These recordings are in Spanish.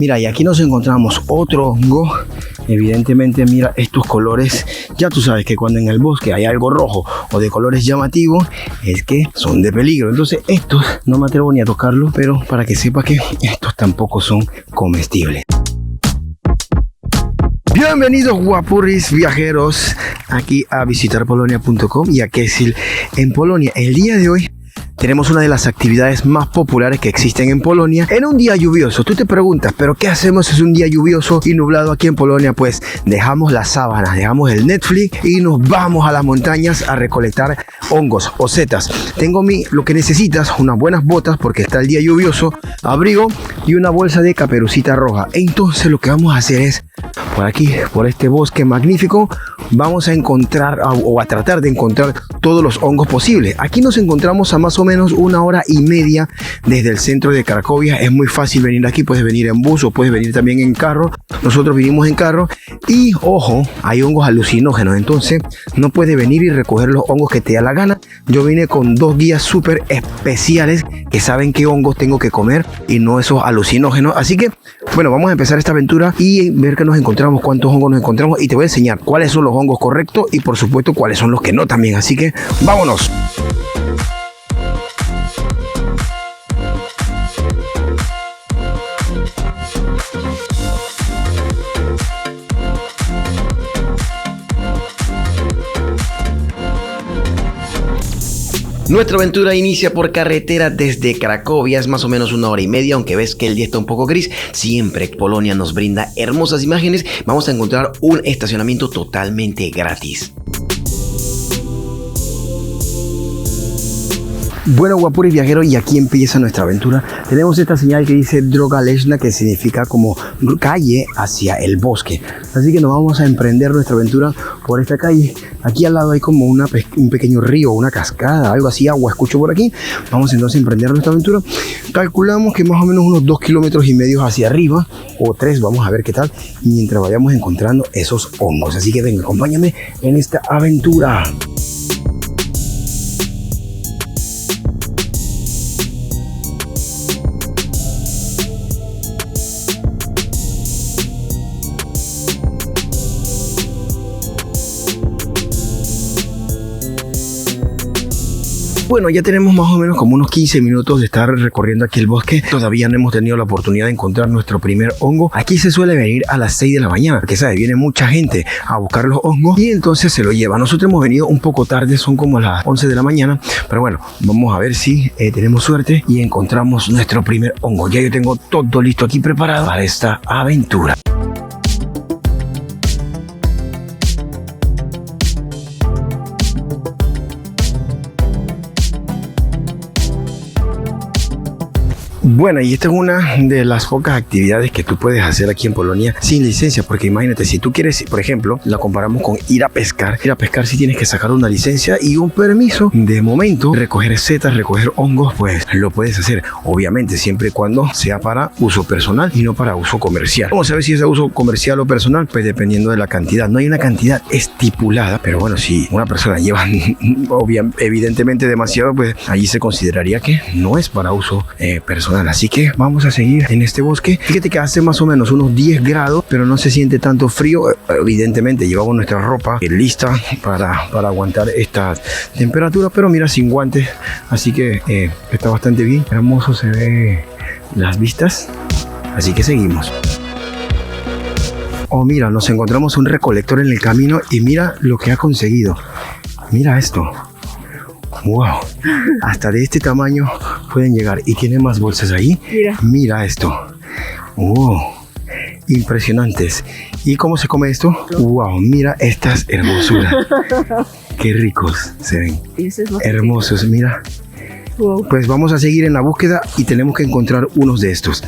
Mira, y aquí nos encontramos otro hongo. Evidentemente, mira estos colores. Ya tú sabes que cuando en el bosque hay algo rojo o de colores llamativos, es que son de peligro. Entonces estos no me atrevo ni a tocarlos, pero para que sepa que estos tampoco son comestibles. Bienvenidos guapurris viajeros aquí a visitarpolonia.com y a Kessiel en Polonia. El día de hoy tenemos una de las actividades más populares que existen en Polonia en un día lluvioso. Tú te preguntas, ¿pero qué hacemos si es un día lluvioso y nublado aquí en Polonia? Pues dejamos las sábanas, dejamos el Netflix y nos vamos a las montañas a recolectar hongos o setas. Tengo lo que necesitas, unas buenas botas porque está el día lluvioso, abrigo y una bolsa de caperucita roja. Entonces lo que vamos a hacer es, por aquí, por este bosque magnífico, vamos a encontrar o a tratar de encontrar todos los hongos posibles. Aquí nos encontramos a más o menos 1 hora y media desde el centro de Cracovia. Es muy fácil venir aquí, puedes venir en bus o puedes venir también en carro. Nosotros vinimos en carro y ojo, hay hongos alucinógenos, entonces no puedes venir y recoger los hongos que te da la gana. Yo vine con 2 guías súper especiales que saben qué hongos tengo que comer y no esos alucinógenos. Así que bueno, vamos a empezar esta aventura y ver qué nos encontramos, cuántos hongos nos encontramos, y te voy a enseñar cuáles son los hongos correctos y por supuesto cuáles son los que no también. Así que vámonos. Nuestra aventura inicia por carretera desde Cracovia, es más o menos 1 hora y media, aunque ves que el día está un poco gris. Siempre Polonia nos brinda hermosas imágenes. Vamos a encontrar un estacionamiento totalmente gratis. Bueno, guapuris viajeros, y aquí empieza nuestra aventura. Tenemos esta señal que dice Droga Leśna, que significa como calle hacia el bosque. Así que nos vamos a emprender nuestra aventura por esta calle. Aquí al lado hay como un pequeño río, una cascada, algo así, agua escucho por aquí. Vamos entonces a emprender nuestra aventura. Calculamos que más o menos unos 2,5 kilómetros hacia arriba, o 3, vamos a ver qué tal, mientras vayamos encontrando esos hongos. Así que venga, acompáñame en esta aventura. Bueno, ya tenemos más o menos como unos 15 minutos de estar recorriendo aquí el bosque. Todavía no hemos tenido la oportunidad de encontrar nuestro primer hongo. Aquí se suele venir a las 6 de la mañana, porque ¿sabes? Viene mucha gente a buscar los hongos y entonces se lo lleva. Nosotros hemos venido un poco tarde, son como las 11 de la mañana, pero bueno, vamos a ver si tenemos suerte y encontramos nuestro primer hongo. Ya yo tengo todo listo aquí preparado para esta aventura. Bueno, y esta es una de las pocas actividades que tú puedes hacer aquí en Polonia sin licencia, porque imagínate, si tú quieres, por ejemplo, la comparamos con ir a pescar. Ir a pescar sí tienes que sacar una licencia y un permiso. De momento, recoger setas, recoger hongos, pues lo puedes hacer, obviamente, siempre y cuando sea para uso personal y no para uso comercial. Vamos a ver si es de uso comercial o personal, pues dependiendo de la cantidad. No hay una cantidad estipulada, pero bueno, si una persona lleva evidentemente demasiado, pues allí se consideraría que no es para uso personal. Así que vamos a seguir en este bosque. Fíjate que hace más o menos unos 10 grados, pero no se siente tanto frío. Evidentemente llevamos nuestra ropa lista para aguantar esta temperatura, pero mira, sin guantes, así que está bastante bien. Hermoso se ve las vistas, así que seguimos. Oh, mira, nos encontramos un recolector en el camino y mira lo que ha conseguido. Mira esto. Wow, hasta de este tamaño pueden llegar. Y tiene más bolsas ahí. Mira esto. Wow, impresionantes. ¿Y cómo se come esto? Wow, mira estas hermosuras. Qué ricos se ven. Hermosos, mira. Wow. Pues vamos a seguir en la búsqueda y tenemos que encontrar unos de estos.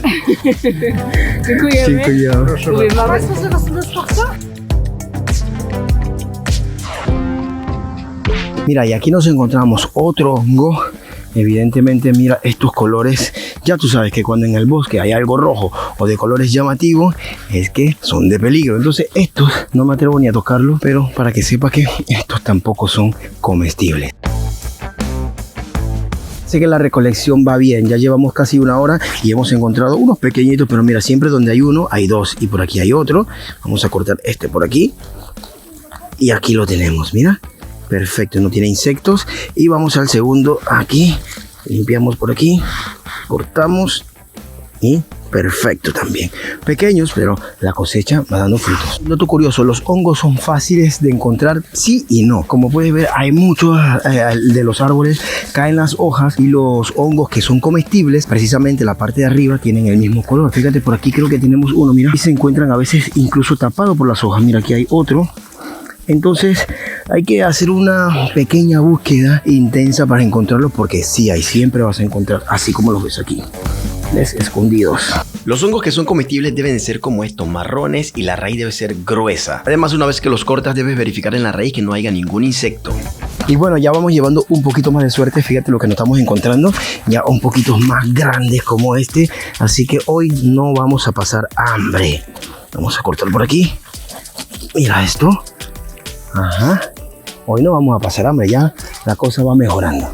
Mira, y aquí nos encontramos otro hongo. Evidentemente, mira estos colores. Ya tú sabes que cuando en el bosque hay algo rojo o de colores llamativos, es que son de peligro. Entonces estos no me atrevo ni a tocarlos, pero para que sepa que estos tampoco son comestibles. Sé que la recolección va bien, ya llevamos casi una hora y hemos encontrado unos pequeñitos, pero mira, siempre donde hay uno, hay dos y por aquí hay otro. Vamos a cortar este por aquí y aquí lo tenemos, mira, perfecto, no tiene insectos. Y vamos al segundo, aquí, limpiamos por aquí, cortamos y perfecto también. Pequeños, pero la cosecha va dando frutos. Dato curioso, los hongos son fáciles de encontrar, sí y no. Como puedes ver, hay muchos de los árboles, caen las hojas y los hongos que son comestibles, precisamente la parte de arriba, tienen el mismo color. Fíjate, por aquí creo que tenemos uno, mira, y se encuentran a veces incluso tapados por las hojas. Mira, aquí hay otro. Entonces hay que hacer una pequeña búsqueda intensa para encontrarlos, porque sí hay, siempre vas a encontrar, así como los ves aquí, escondidos. Los hongos que son comestibles deben de ser como estos, marrones, y la raíz debe ser gruesa. Además, una vez que los cortas debes verificar en la raíz que no haya ningún insecto. Y bueno, ya vamos llevando un poquito más de suerte. Fíjate lo que nos estamos encontrando, ya un poquito más grandes como este, así que hoy no vamos a pasar hambre. Vamos a cortar por aquí. Mira esto. Ajá. Hoy no vamos a pasar hambre, ya la cosa va mejorando.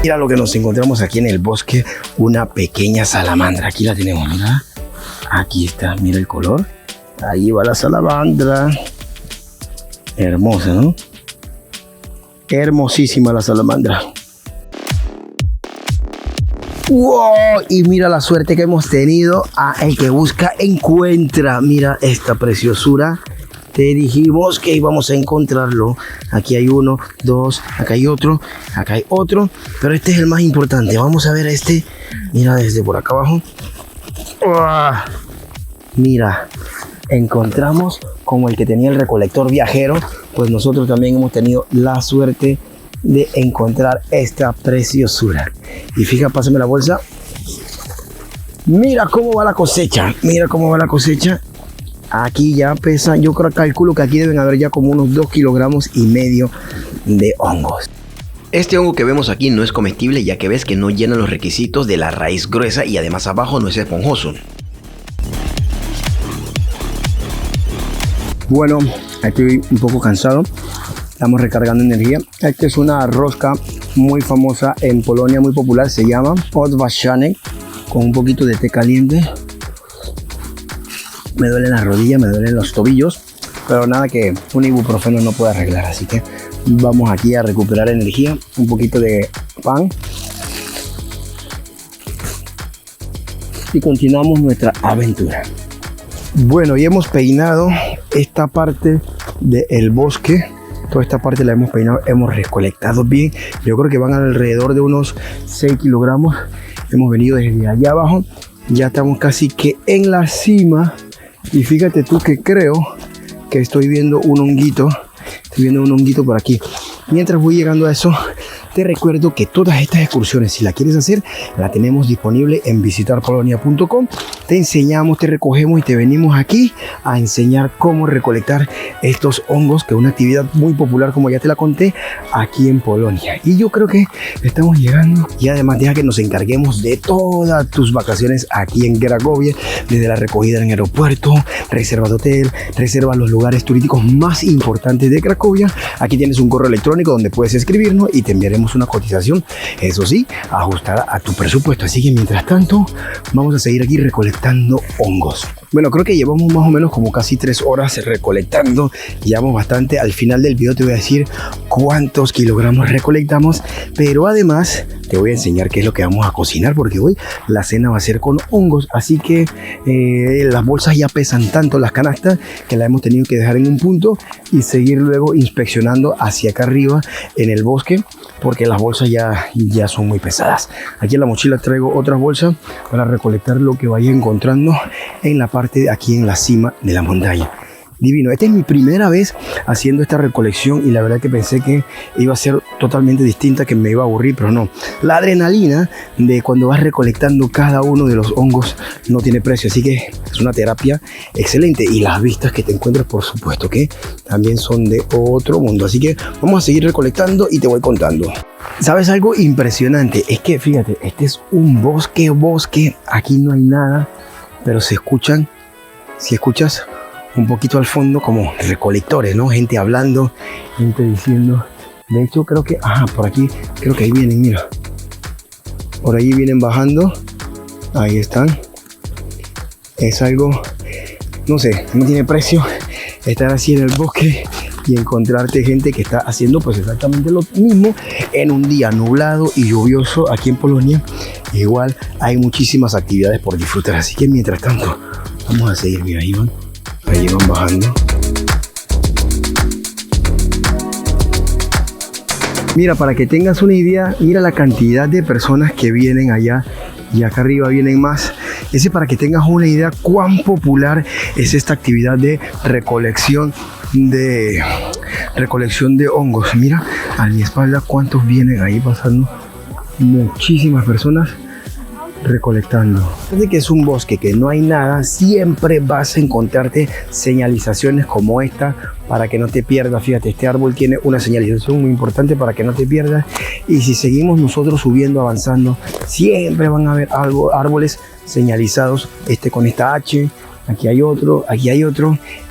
Mira lo que nos encontramos aquí en el bosque, una pequeña salamandra. Aquí la tenemos, mira. Aquí está, mira el color. Ahí va la salamandra. Hermosa, ¿no? Hermosísima la salamandra. ¡Wow! Y mira la suerte que hemos tenido. El que busca, encuentra. Mira esta preciosura. Te dijimos que íbamos a encontrarlo. Aquí hay uno, dos, acá hay otro, pero este es el más importante. Vamos a ver este. Mira desde por acá abajo. ¡Uah! Mira, encontramos como el que tenía el recolector viajero. Pues nosotros también hemos tenido la suerte de encontrar esta preciosura. Y fíjate, pásame la bolsa. Mira cómo va la cosecha. Mira cómo va la cosecha. Aquí ya pesa, yo calculo que aquí deben haber ya como unos 2,5 kilogramos de hongos. Este hongo que vemos aquí no es comestible, ya que ves que no llena los requisitos de la raíz gruesa y además abajo no es esponjoso. Bueno, estoy un poco cansado. Estamos recargando energía. Esta es una rosca muy famosa en Polonia, muy popular. Se llama podważanek, con un poquito de té caliente. Me duelen las rodillas, me duelen los tobillos, pero nada que un ibuprofeno no pueda arreglar. Así que vamos aquí a recuperar energía. Un poquito de pan. Y continuamos nuestra aventura. Bueno, y hemos peinado esta parte del bosque. Toda esta parte la hemos peinado, hemos recolectado bien. Yo creo que van alrededor de unos 6 kilogramos. Hemos venido desde allá abajo. Ya estamos casi que en la cima. Y fíjate tú que creo que estoy viendo un honguito. Estoy viendo un honguito por aquí. Mientras voy llegando a eso, te recuerdo que todas estas excursiones, si la quieres hacer, la tenemos disponible en visitarpolonia.com. Te enseñamos, te recogemos y te venimos aquí a enseñar cómo recolectar estos hongos, que es una actividad muy popular, como ya te la conté, aquí en Polonia. Y yo creo que estamos llegando, y además deja que nos encarguemos de todas tus vacaciones aquí en Cracovia, desde la recogida en el aeropuerto, reserva de hotel, reserva los lugares turísticos más importantes de Cracovia. Aquí tienes un correo electrónico donde puedes escribirnos y te enviaremos una cotización, eso sí, ajustada a tu presupuesto. Así que mientras tanto, vamos a seguir aquí recolectando hongos. Bueno, creo que llevamos más o menos como casi 3 horas recolectando. Llevamos bastante. Al final del video te voy a decir cuántos kilogramos recolectamos, pero además te voy a enseñar qué es lo que vamos a cocinar, porque hoy la cena va a ser con hongos. Así que las bolsas ya pesan tanto, las canastas, que las hemos tenido que dejar en un punto y seguir luego inspeccionando hacia acá arriba en el bosque, porque las bolsas ya son muy pesadas. Aquí en la mochila traigo otras bolsas para recolectar lo que vaya encontrando en la parte de aquí en la cima de la montaña. Divino, esta es mi primera vez haciendo esta recolección y la verdad que pensé que iba a ser totalmente distinta, que me iba a aburrir, pero no. La adrenalina de cuando vas recolectando cada uno de los hongos no tiene precio, así que es una terapia excelente, y las vistas que te encuentras, por supuesto que también son de otro mundo. Así que vamos a seguir recolectando y te voy contando. ¿Sabes algo impresionante? Es que fíjate, este es un bosque, aquí no hay nada, pero si escuchas un poquito al fondo como recolectores, ¿no? Gente hablando, gente diciendo. De hecho, creo que, por aquí, creo que ahí vienen, mira. Por ahí vienen bajando. Ahí están. Es algo, no sé, no tiene precio estar así en el bosque y encontrarte gente que está haciendo pues exactamente lo mismo en un día nublado y lluvioso aquí en Polonia. Igual hay muchísimas actividades por disfrutar, así que mientras tanto vamos a seguir. Mira, ahí van bajando. Mira, para que tengas una idea, mira la cantidad de personas que vienen allá y acá arriba vienen más. Ese para que tengas una idea cuán popular es esta actividad de recolección de hongos. Mira a mi espalda cuántos vienen ahí pasando, muchísimas personas recolectando. Desde que es un bosque que no hay nada, siempre vas a encontrarte señalizaciones como esta para que no te pierdas. Fíjate, este árbol tiene una señalización muy importante para que no te pierdas, y si seguimos nosotros subiendo, avanzando, siempre van a haber árboles señalizados, con esta H. Aquí hay otro,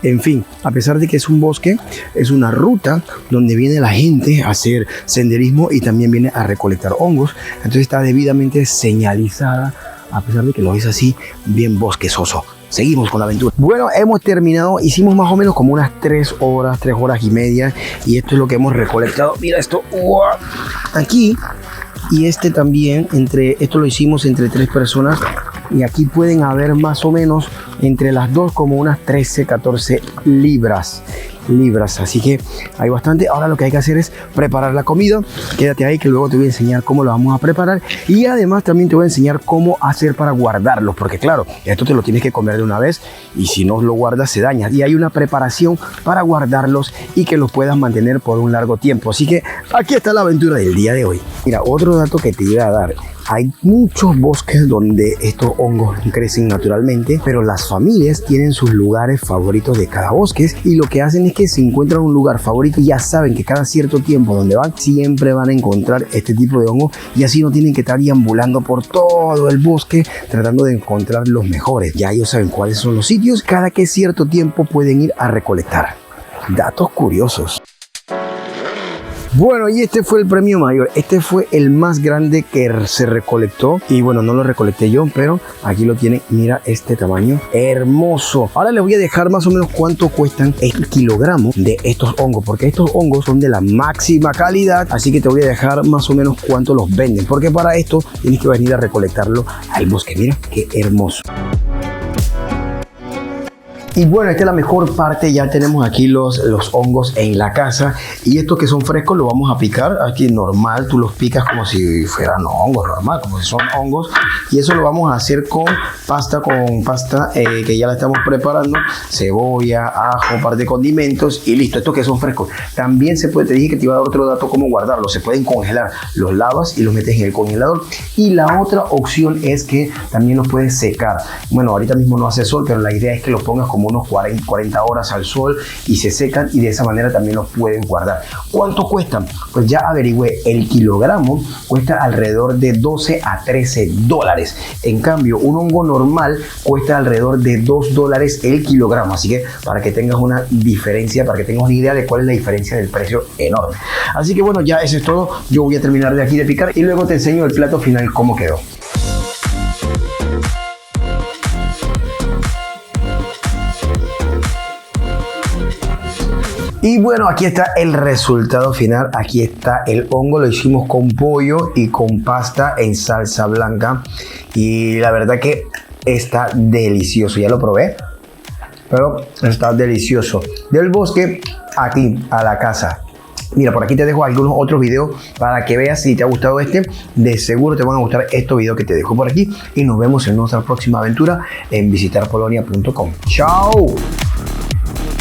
en fin, a pesar de que es un bosque, es una ruta donde viene la gente a hacer senderismo y también viene a recolectar hongos, entonces está debidamente señalizada, a pesar de que lo es así, bien bosquesoso. Seguimos con la aventura. Bueno, hemos terminado, hicimos más o menos como unas 3 horas y media, y esto es lo que hemos recolectado. Mira esto, aquí, y también, esto lo hicimos entre 3 personas, y aquí pueden haber más o menos entre las dos como unas 13-14 libras, así que hay bastante. Ahora lo que hay que hacer es preparar la comida. Quédate ahí que luego te voy a enseñar cómo lo vamos a preparar, y además también te voy a enseñar cómo hacer para guardarlos, porque claro, esto te lo tienes que comer de una vez y si no lo guardas se daña, y hay una preparación para guardarlos y que los puedas mantener por un largo tiempo. Así que aquí está la aventura del día de hoy. Mira, otro dato que te iba a dar: hay muchos bosques donde estos hongos crecen naturalmente, pero las familias tienen sus lugares favoritos de cada bosque, y lo que hacen es que si encuentran un lugar favorito, ya saben que cada cierto tiempo donde van, siempre van a encontrar este tipo de hongo, y así no tienen que estar deambulando por todo el bosque tratando de encontrar los mejores. Ya ellos saben cuáles son los sitios, cada que cierto tiempo pueden ir a recolectar. Datos curiosos. Bueno, y este fue el premio mayor. Este fue el más grande que se recolectó. Y bueno, no lo recolecté yo, pero aquí lo tienen. Mira este tamaño. Hermoso. Ahora les voy a dejar más o menos cuánto cuestan el kilogramo de estos hongos, porque estos hongos son de la máxima calidad. Así que te voy a dejar más o menos cuánto los venden, porque para esto tienes que venir a recolectarlo al bosque. Mira qué hermoso. Y bueno, esta es la mejor parte. Ya tenemos aquí los hongos en la casa, y estos que son frescos los vamos a picar aquí normal. Tú los picas como si fueran hongos normal, como si son hongos, y eso lo vamos a hacer con pasta que ya la estamos preparando, cebolla, ajo, un par de condimentos y listo. Estos que son frescos también se puede, te dije que te iba a dar otro dato cómo guardarlos, se pueden congelar, los lavas y los metes en el congelador. Y la otra opción es que también los puedes secar. Bueno, ahorita mismo no hace sol, pero la idea es que los pongas como unos 40 horas al sol y se secan, y de esa manera también los pueden guardar. ¿Cuánto cuestan? Pues ya averigüé, el kilogramo cuesta alrededor de 12 a 13 dólares. En cambio, un hongo normal cuesta alrededor de 2 dólares el kilogramo. Así que para que tengas una diferencia, para que tengas una idea de cuál es la diferencia del precio enorme. Así que bueno, ya eso es todo. Yo voy a terminar de aquí de picar y luego te enseño el plato final cómo quedó. Y bueno, aquí está el resultado final. Aquí está el hongo, lo hicimos con pollo y con pasta en salsa blanca, y la verdad que está delicioso. Ya lo probé, pero está delicioso. Del bosque aquí a la casa. Mira, por aquí te dejo algunos otros videos para que veas. Si te ha gustado de seguro te van a gustar estos videos que te dejo por aquí, y nos vemos en nuestra próxima aventura en visitarpolonia.com. ¡Chao!